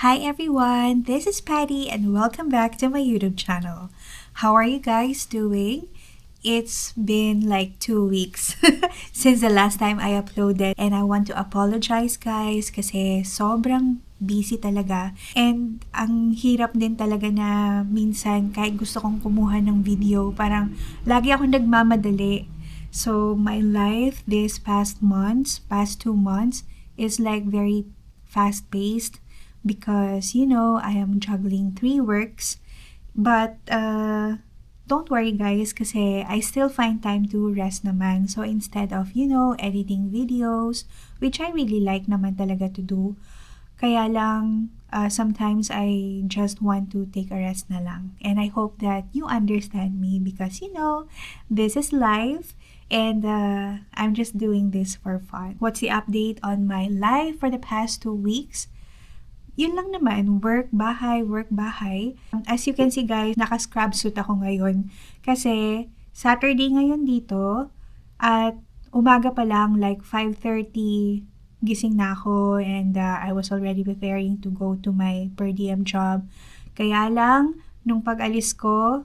Hi everyone, this is Patty and welcome back to my YouTube channel. How are you guys doing? It's been like 2 weeks since the last time I uploaded and I want to apologize guys kasi sobrang busy talaga and ang hirap din talaga na minsan kahit gusto kong kumuha ng video parang lagi akong nagmamadali. So my life this past 2 months is like very fast-paced because I am juggling 3 works. But don't worry guys kasi I still find time to rest naman. So instead of editing videos, which I really like naman talaga to do, kaya lang sometimes I just want to take a rest na lang. And I hope that you understand me because this is life. And I'm just doing this for fun. What's the update on my life for the past 2 weeks? Yun lang naman, work, bahay, work, bahay. As you can see guys, naka-scrub suit ako ngayon. Kasi Saturday ngayon dito at umaga pa lang like 5:30 gising na ako and I was already preparing to go to my per diem job. Kaya lang, nung pag-alis ko,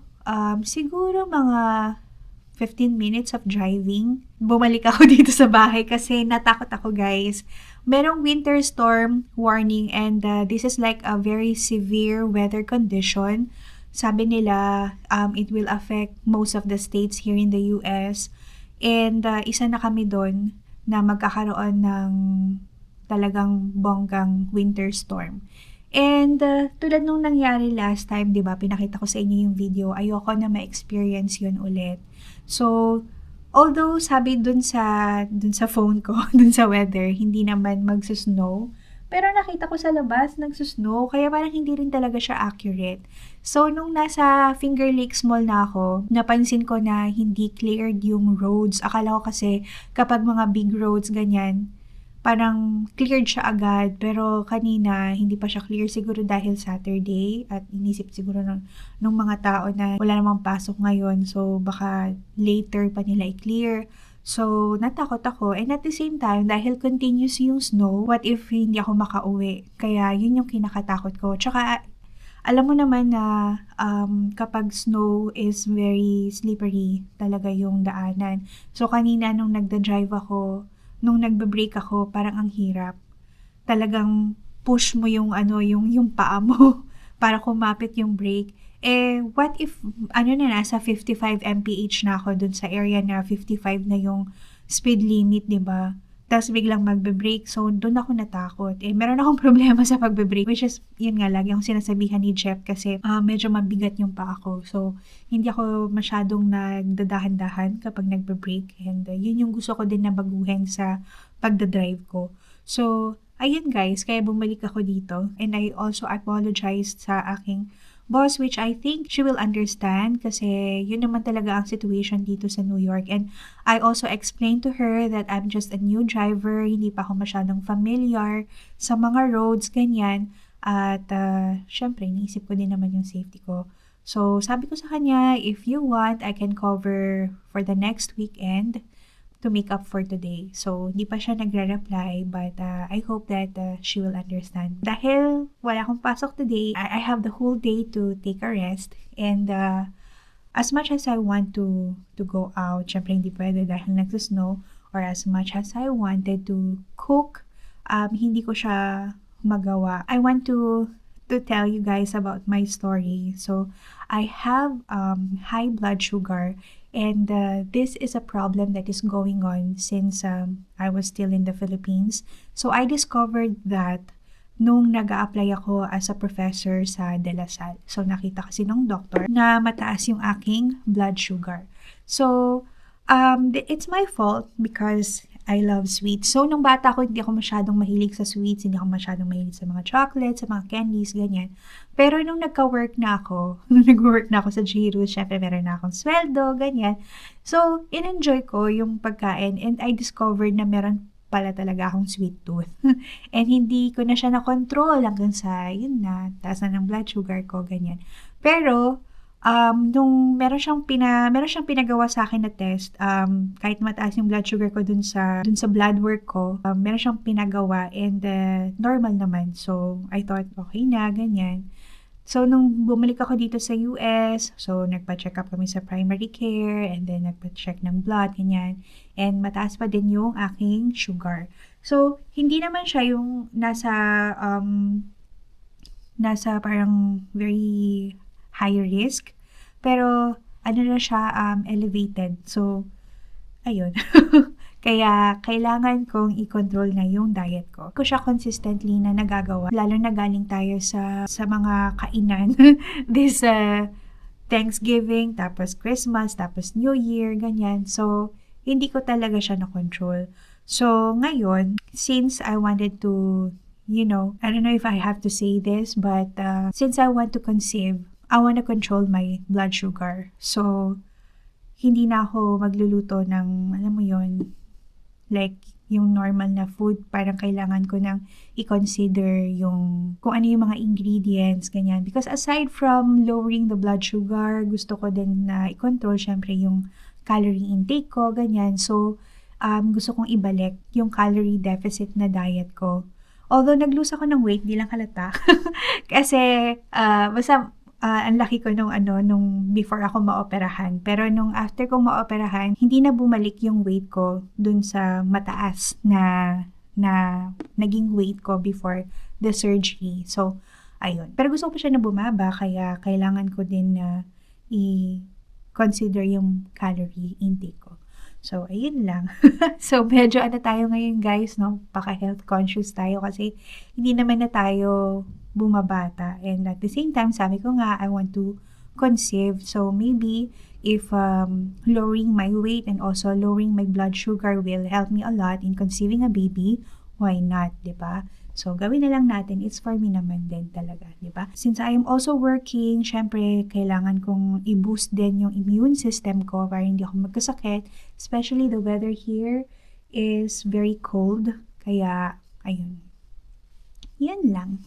siguro mga 15 minutes of driving. Bumalik ako dito sa bahay kasi natakot ako guys. Merong winter storm warning and this is like a very severe weather condition. Sabi nila it will affect most of the states here in the US. And isa na kami doon na magkakaroon ng talagang bonggang winter storm. And tulad nung nangyari last time, 'di ba? Pinakita ko sa inyo yung video. Ayoko na ma-experience 'yun ulit. So, although sabi dun sa phone ko, dun sa weather, hindi naman magsusnow, pero nakita ko sa labas nagsusnow, kaya parang hindi rin talaga siya accurate. So, nung nasa Finger Lakes Mall na ako, napansin ko na hindi cleared yung roads. Akala ko kasi kapag mga big roads ganyan, parang cleared siya agad, pero kanina hindi pa siya clear siguro dahil Saturday at inisip siguro nung mga tao na wala namang pasok ngayon so baka later pa nila i-clear. So natakot ako and at the same time dahil continuous yung snow, what if hindi ako makauwi? Kaya yun yung kinakatakot ko. Tsaka alam mo naman na kapag snow is very slippery talaga yung daanan. So kanina nung nagda-drive ako, nung nagbe-brake ako, parang ang hirap. Talagang push mo yung yung paa mo para kumapit yung brake. What if nasa 55 mph na ako dun sa area na 55 na yung speed limit, 'di ba? Tapos biglang magbe-brake. So doon ako natakot. Meron akong problema sa pagbe-brake which is yun nga lagi akong sinasabihan ni Jeff kasi medyo mabigat yung paa ko. So hindi ako masyadong nagdadahan-dahan kapag nagbe-brake and yun yung gusto ko din na baguhin sa pagda-drive ko. So ayun guys, kaya bumalik ako dito and I also apologized sa aking boss which I think she will understand kasi yun naman talaga ang situation dito sa New York. And I also explained to her that I'm just a new driver, hindi pa ako masyadong familiar sa mga roads, ganyan. At syempre, iniisip ko din naman yung safety ko. So sabi ko sa kanya, if you want, I can cover for the next weekend to make up for today. So, hindi pa siya nagre-reply but I hope that she will understand. Dahil wala akong pasok today, I have the whole day to take a rest and as much as I want to go out, syempre hindi pwede dahil nagsusnow or as much as I wanted to cook, hindi ko siya magawa. I want to tell you guys about my story. So, I have high blood sugar and this is a problem that is going on since I was still in the Philippines. So, I discovered that nung nag-a-apply ako as a professor sa De La Salle. So, nakita kasi nung doctor na mataas yung aking blood sugar. So, it's my fault because I love sweets. So, nung bata ko, hindi ako masyadong mahilig sa sweets, hindi ako masyadong mahilig sa mga chocolates, sa mga candies, ganyan. Pero nung nagka-work na ako, nung nag-work na ako sa Giroux, syempre meron na akong sweldo, ganyan. So, in-enjoy ko yung pagkain and I discovered na meron pala talaga akong sweet tooth. And hindi ko na siya na-control hanggang sa, yun na, taas na ng blood sugar ko, ganyan. Pero, Meron siyang pinagawa sa akin na test, kahit mataas yung blood sugar ko dun sa blood work ko, meron siyang pinagawa and normal naman. So, I thought okay na, ganyan. So, nung bumalik ako dito sa US, so nagpa-check up kami sa primary care and then nagpa-check ng blood, ganyan. And mataas pa din yung aking sugar. So, hindi naman siya yung nasa parang very high risk. Pero, ano na siya, elevated. So, ayun. Kaya, kailangan kong i-control na yung diet ko. Ko siya consistently na nagagawa. Lalo na galing tayo sa mga kainan. This Thanksgiving, tapos Christmas, tapos New Year, ganyan. So, hindi ko talaga siya na-control. So, ngayon, since I wanted to, I don't know if I have to say this, but since I want to conceive, I want to control my blood sugar. So, hindi na ako magluluto ng, alam mo yon, like yung normal na food. Parang kailangan ko nang i-consider yung kung ano yung mga ingredients, ganyan. Because aside from lowering the blood sugar, gusto ko din na i-control syempre yung calorie intake ko, ganyan. So, gusto kong ibalik yung calorie deficit na diet ko. Although nag-lose ako ng weight, di lang halata. Kasi, basta ang laki ko nung before ako maoperahan. Pero nung after kong maoperahan, hindi na bumalik yung weight ko dun sa mataas na naging weight ko before the surgery. So, ayun. Pero gusto ko pa siya na bumaba, kaya kailangan ko din na i-consider yung calorie intake ko. So, ayun lang. So, medyo tayo ngayon guys, no? Paka-health conscious tayo kasi hindi naman na tayo bumabata. And at the same time, sabi ko nga, I want to conceive. So, maybe if lowering my weight and also lowering my blood sugar will help me a lot in conceiving a baby, why not, di ba? So, gawin na lang natin. It's for me naman din talaga, di ba? Since I am also working, syempre, kailangan kong i-boost din yung immune system ko para hindi ako magkasakit. Especially the weather here is very cold. Kaya, ayun. Yan lang.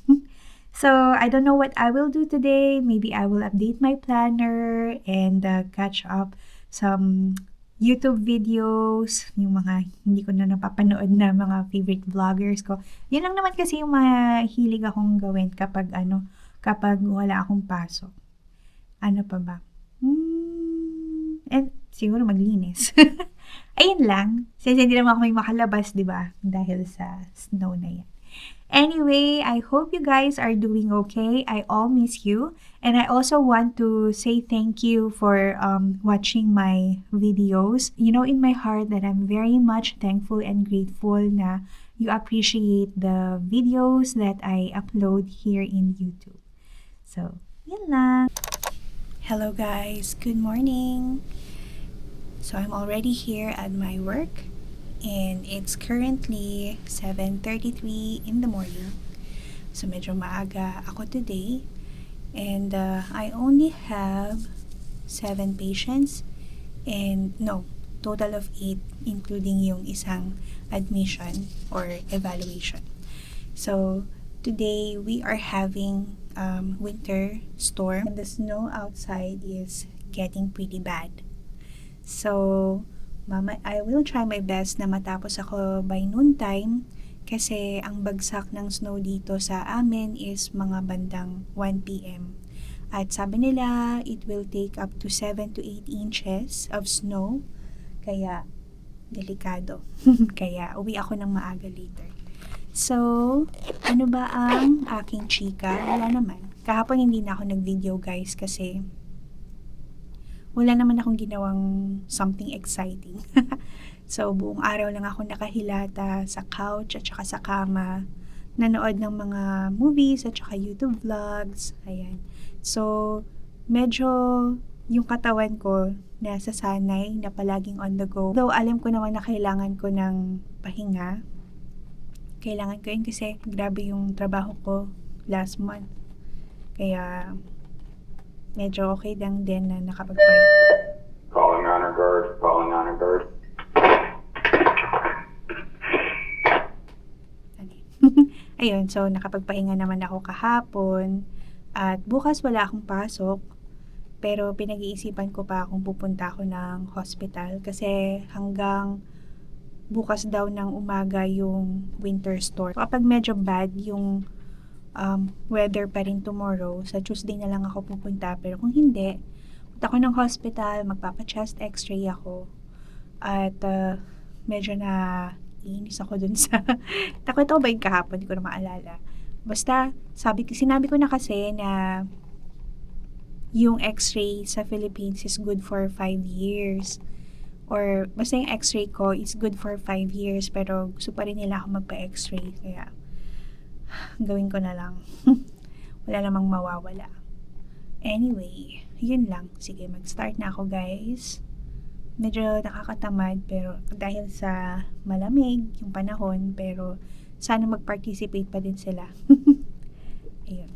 So, I don't know what I will do today. Maybe I will update my planner and catch up some YouTube videos, yung mga hindi ko na napapanood na mga favorite vloggers ko. Yun lang naman kasi yung mga hilig akong gawin kapag wala akong pasok. Ano pa ba? And siguro maglinis. Ayun lang. Since hindi naman ako may makalabas, di ba? Dahil sa snow na yan. Anyway, I hope you guys are doing okay. I all miss you. And I also want to say thank you for watching my videos. You know in my heart that I'm very much thankful and grateful na you appreciate the videos that I upload here in YouTube. So, yun lang. Hello guys, good morning. So I'm already here at my work. And it's currently 7:33 in the morning. So medyo maaga ako today. And I only have 7 patients. And total of 8 including yung isang admission or evaluation. So today we are having winter storm. And the snow outside is getting pretty bad. So I will try my best na matapos ako by noontime kasi ang bagsak ng snow dito sa amin is mga bandang 1 p.m. At sabi nila, it will take up to 7 to 8 inches of snow. Kaya, delikado. Kaya, uwi ako ng maaga later. So, ano ba ang aking chika? Wala naman. Kahapon hindi na ako nag-video guys kasi wala naman akong ginawang something exciting. So, buong araw lang ako nakahilata sa couch at saka sa kama. Nanood ng mga movies at saka YouTube vlogs. Ayan. So, medyo yung katawan ko nasasanay na palaging on the go. Though, alam ko naman na kailangan ko ng pahinga. Kailangan ko yun kasi grabe yung trabaho ko last month. Kaya, medyo okay lang din na nakapagpahinga. Calling honor guard, calling honor guard. Ayun, so nakapagpahinga naman ako kahapon. At bukas wala akong pasok. Pero pinag-iisipan ko pa kung pupunta ako ng hospital kasi hanggang bukas daw ng umaga yung winter storm. Kapag medyo bad yung weather pa rin tomorrow, sa Tuesday na lang ako pupunta. Pero kung hindi, punta ako ng hospital, magpapa-chest x-ray ako. At medyo na iinis ako dun sa takot ako ba yung kahapon, hindi ko na maalala. Basta sinabi ko na kasi na yung x-ray sa Philippines is good for 5 years. Or basta yung x-ray ko is good for 5 years, pero gusto pa rin nila ako magpa-x-ray. Kaya gawin ko na lang. Wala namang mawawala. Anyway, yun lang. Sige, mag-start na ako guys. Medyo nakakatamad pero dahil sa malamig yung panahon, pero sana mag-participate pa din sila. Ayun.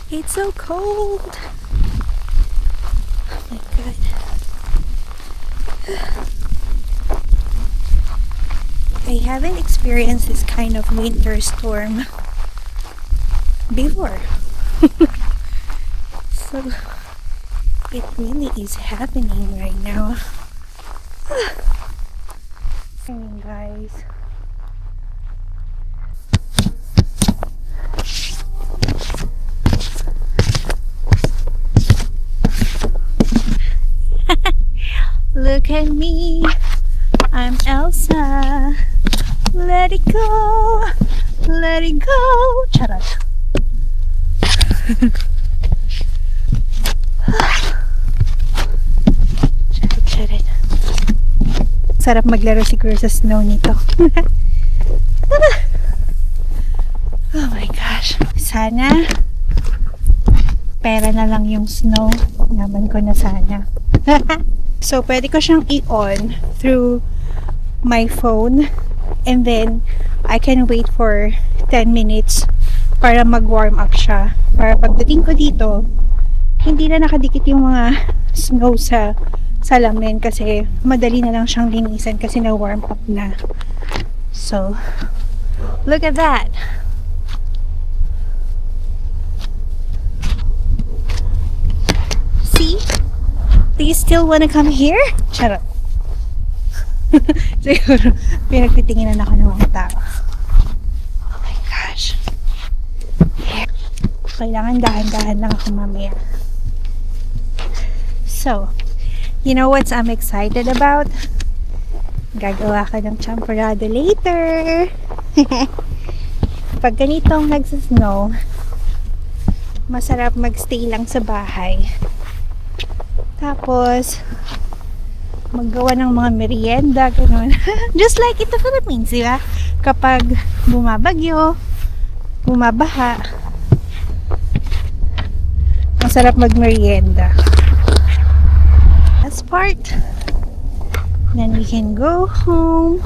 It's so cold. Oh my god. I haven't experienced this kind of winter storm before. So it really is happening right now. Hey guys. Look at me, I'm Elsa. Let it go, let it go. Charot. Charot. Sarap maglaro siguro sa snow nito. Oh my gosh. Sana pera na lang yung snow. Naman ko na sana. So, pwede ko siyang i-on through my phone and then I can wait for 10 minutes para mag-warm up siya. Para pagdating ko dito, hindi na nakadikit yung mga snow sa salamin kasi madali na lang siyang linisan kasi na-warm up na. So, look at that! See? Do you still wanna come here? Charot. Siguro, pinagtitinginan ako ng mga tao. Oh my gosh. Kailangan dahan-dahan lang ako mamaya. So, you know what I'm excited about? Gagawa ka ng champorado later. Pag ganitong nagsasnow, masarap magstay lang sa bahay. Tapos, maggawa ng mga merienda, gano'n. Just like in the Philippines, di ba? Kapag bumabagyo, bumabaha, masarap magmerienda. That's part. Then we can go home.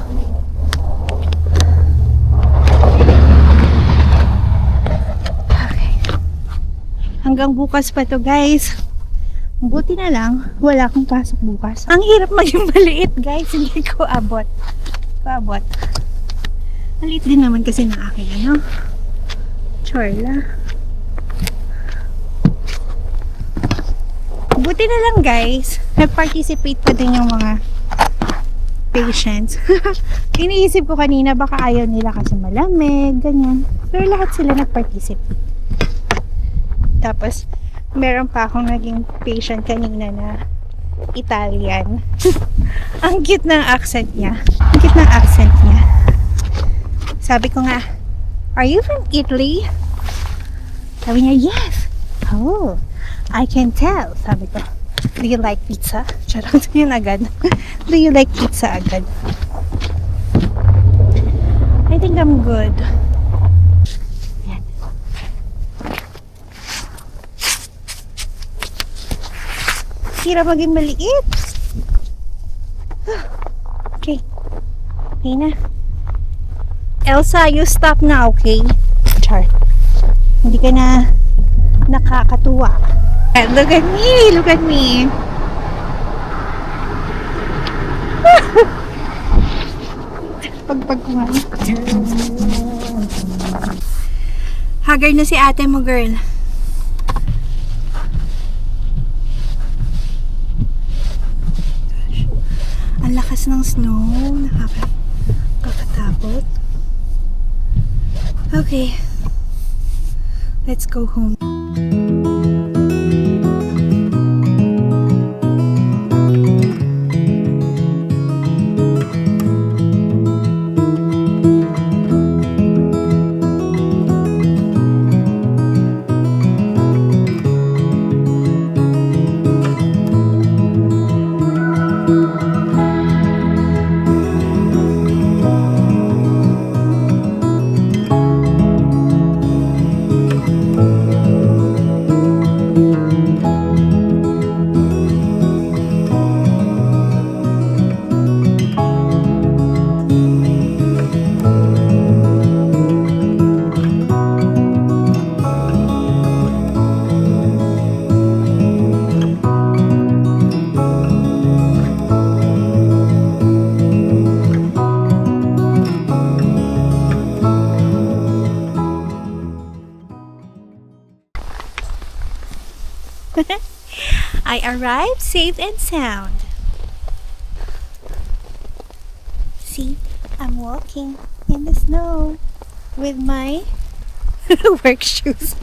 Okay. Hanggang bukas pa to, guys. Buti na lang, wala akong pasok bukas. Ang hirap maging maliit, guys. Hindi ko abot. Paabot. Maliit din naman kasi ng aking ano. Chorla. Buti na lang, guys. Nag-participate pa din yung mga patients. Iniisip ko kanina, baka ayaw nila kasi malamig, ganyan. Pero lahat sila nag-participate. Tapos, meron pa akong naging patient kanina na Italian. Ang cute ng accent niya. Ang cute ng accent niya. Sabi ko nga, "Are you from Italy?" Sabi niya, "Yes." "Oh, I can tell." Sabi ko, "Do you like pizza?" Charot, yun agad. "Do you like pizza?" agad. I think I'm good. Yan. Hirap maging maliit. Okay. Okay na. Elsa, you stop na, okay? Char. Hindi ka na nakakatuwa. Look at me! Look at me! Pagpag ko nga. Haggard na si ate mo, girl. Gosh. Ang lakas ng snow. Nakakatakot. Okay. Let's go home. I arrived safe and sound. See, I'm walking in the snow with my work shoes.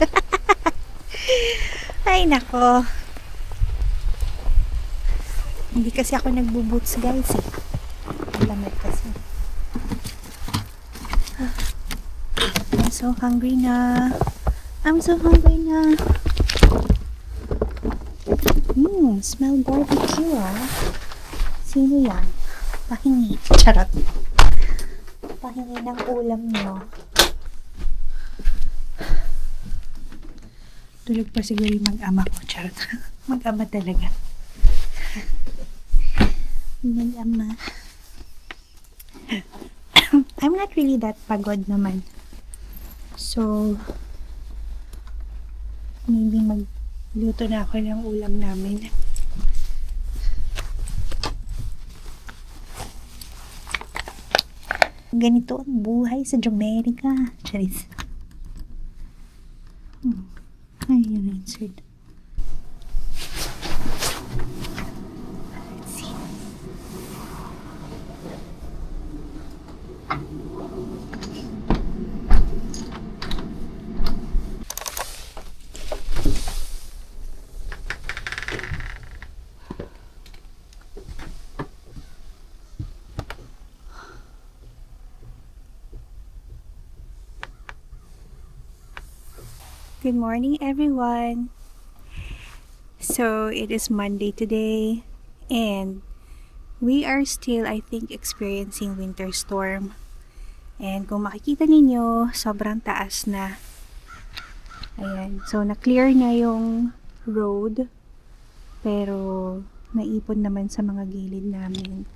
Ay nako. Hindi kasi ako nagbuboots, guys, eh. Lamig kasi. I'm so hungry na. I'm so hungry na. Smell barbecue, ah. Sino yan? Pahingi. Charot. Pahingi ng ulam nyo. Tulog pa siguro yung mag-ama ko. Charot. Mag-ama talaga. Mag-ama. I'm not really that pagod naman. So, maybe magluto na ako ng ulam namin. Ganito ang buhay sa Jamaica. Charis. Ay, yun insert. Let's see. Good morning, everyone. So it is Monday today, and we are still, I think, experiencing winter storm. And kung makikita ninyo, sobrang taas na. Ayan. So na-clear na yung road, pero naipon naman sa mga gilid namin.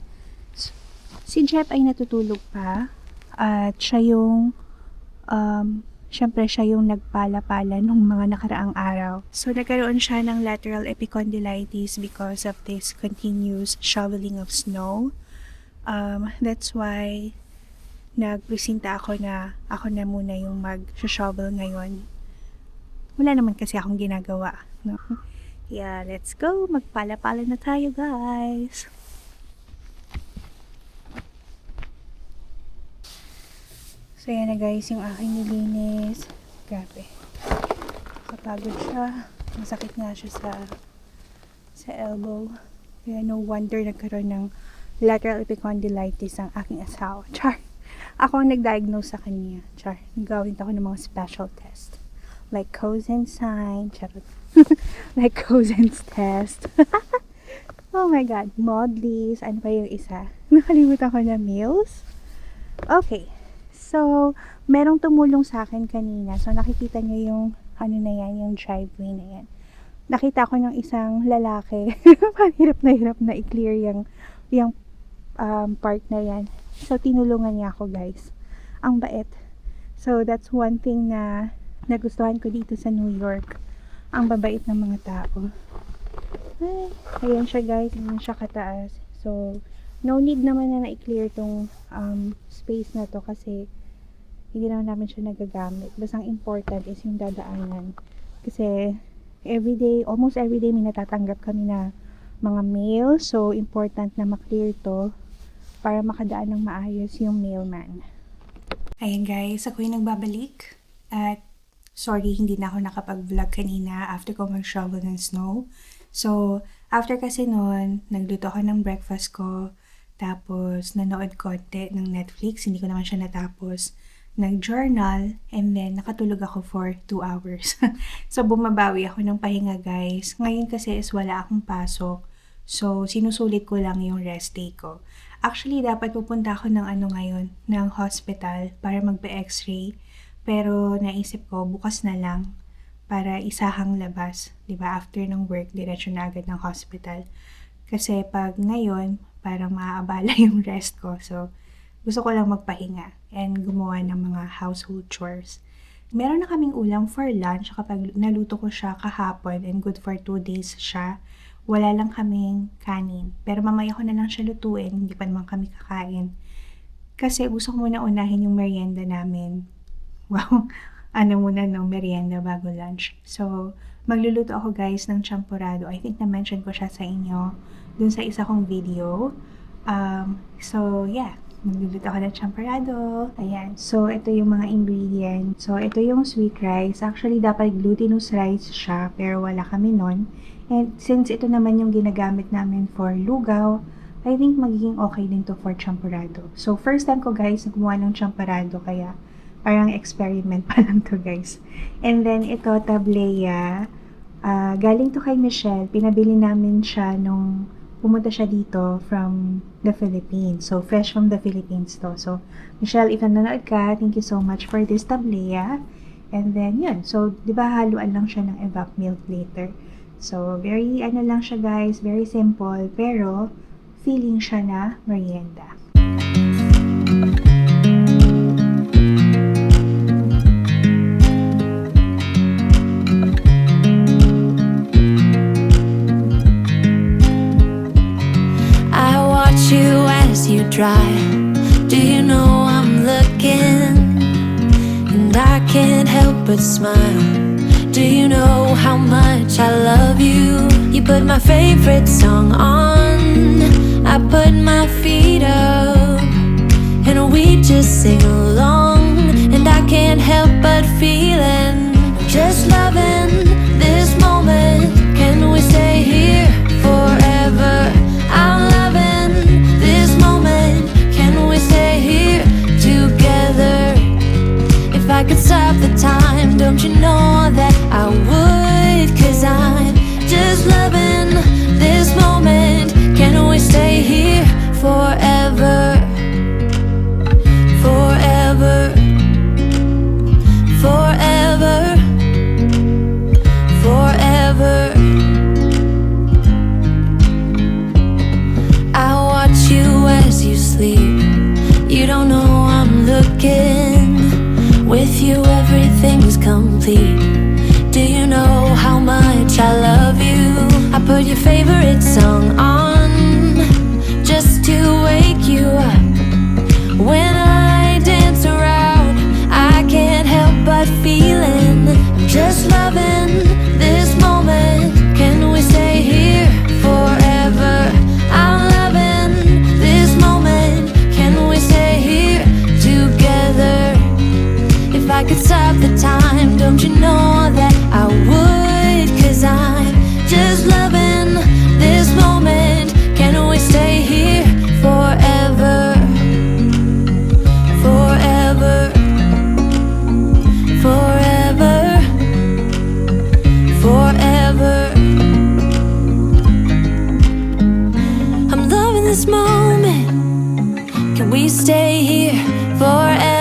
Si Jeff ay natutulog pa, at siya yung syempre siya yung nagpala-pala nung mga nakaraang araw. So nagkaroon siya ng lateral epicondylitis because of this continuous shoveling of snow. That's why nagpresinta ako na muna yung mag-shovel ngayon. Wala naman kasi akong ginagawa, no? Yeah, let's go. Magpala-pala na tayo, guys. So, yan na guys, yung aking nilinis. Grabe. Kapagod siya. Masakit nga siya sa elbow. Kaya no wonder nagkaroon ng lateral epicondylitis ang aking asawa. Char! Ako ang nag-diagnose sa kanya. Char! Nagawin ako ng mga special test. Like Cosen's sign. Charot. Like Cosen's test. Oh my God. Modleys. Ano pa yung isa? Nakalimutan ko na meals. Okay. So, merong tumulong sa akin kanina. So, nakikita nyo yung ano na yan, yung driveway na yan. Nakita ko ng isang lalaki. Hirap na i-clear yung part na yan. So, tinulungan niya ako, guys. Ang bait. So, that's one thing na nagustuhan ko dito sa New York. Ang babait ng mga tao. Ay, ayan siya, guys. Ayan siya kataas. So, no need naman na i-clear tong space na to kasi hindi naman namin siya nagagamit. Basta ang important is yung dadaanan. Kasi, almost everyday may natatanggap kami na mga mail. So, important na maklear to para makadaan ng maayos yung mailman. Ayan guys, ako yung nagbabalik. At sorry, hindi na ako nakapag-vlog kanina after ko mag-shovel ng snow. So, after kasi noon, nagluto ako ng breakfast ko. Tapos, nanood konti ng Netflix. Hindi ko naman siya natapos. Nag-journal, and then nakatulog ako for 2 hours. So, bumabawi ako ng pahinga, guys. Ngayon kasi is wala akong pasok. So, sinusulit ko lang yung rest day ko. Actually, dapat pupunta ako ng ng hospital para magpa-x-ray. Pero naisip ko, bukas na lang para isahang labas. Diba? After ng work, diretso na agad ng hospital. Kasi pag ngayon, parang maaabala yung rest ko. So, gusto ko lang magpahinga and gumawa ng mga household chores. Meron na kaming ulam for lunch kapag naluto ko siya kahapon and good for 2 days siya. Wala lang kaming kanin. Pero mamaya ko na lang siya lutuin, hindi pa naman kami kakain. Kasi gusto ko muna unahin yung merienda namin. Wow, merienda bago lunch. So, magluluto ako guys ng champurrado. I think na-mention ko siya sa inyo dun sa isa kong video. So, yeah. Magluluto ako ng champurrado. Ayan. So, ito yung mga ingredients. So, ito yung sweet rice. Actually, dapat glutinous rice siya, pero wala kami nun. And since ito naman yung ginagamit namin for lugaw, I think magiging okay din to for champurrado. So, first time ko guys, gumawa ng champurrado, kaya parang experiment pa lang to guys. And then, ito, tableya. Galing to kay Michelle. Pinabili namin siya nung pumunta siya dito from the Philippines. So, fresh from the Philippines to. So, Michelle, if nanonood ka, thank you so much for this tableya. And then, yun. So, di ba haluan lang siya ng evap milk later. So, very, lang siya guys. Very simple. Pero, feeling siya na merienda. Drive. Do you know I'm looking? And I can't help but smile. Do you know how much I love you? You put my favorite song on, I put my feet up, and we just sing along. And I can't help but feeling, just loving this moment. Can we stay here forever? I'm loving this moment. Can we stay here together? If I could stop the time, don't you know that I would? 'Cause I'm just loving this moment. Can we stay here forever? Forever. Forever. Forever. I watch you as you sleep. You don't know I'm looking. With you everything's complete. Do you know how much I love you? I put your favorite song on just to wake you up. When I dance around, I can't help but feeling, just loving this moment. Can we stay here forever? I'm loving this moment. Can we stay here together? If I could stop the time, we stay here forever.